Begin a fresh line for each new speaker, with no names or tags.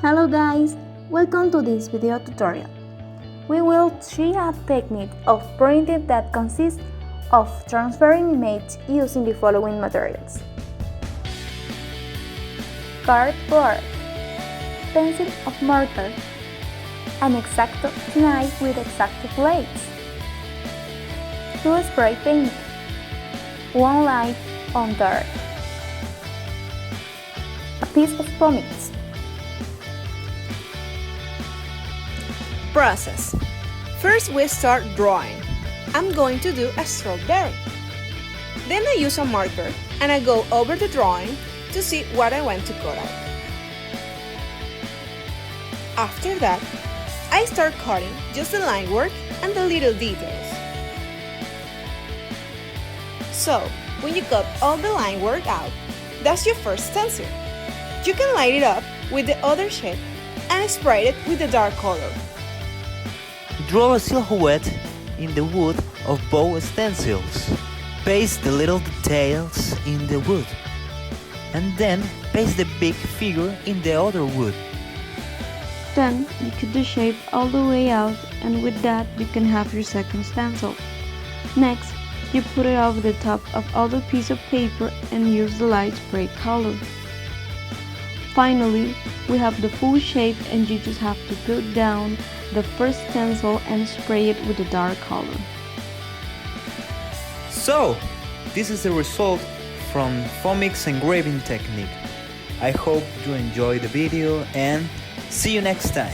Hello guys, welcome to this video tutorial. We will see a technique of printing that consists of transferring image using the following materials: cardboard, pencil of marker, an X-Acto knife with X-Acto blades, 2 spray paint, 1 light on dirt, a piece of Fomix.
Process. First we start drawing. I'm going to do a strawberry. Then I use a marker and I go over the drawing to see what I want to cut out. After that, I start cutting just the line work and the little details. So, when you cut all the line work out, that's your first stencil. You can light it up with the other shape and spray it with the dark color.
Draw a silhouette in the wood of both stencils. Paste the little details in the wood, and then paste the big figure in the other wood.
Then you cut the shape all the way out, and with that you can have your second stencil. Next, you put it over the top of other piece of paper and use the light spray color. Finally, we have the full shape, and you just have to put down the first stencil and spray it with the dark color.
So, this is the result from Fomix Engraving technique. I hope you enjoyed the video and see you next time.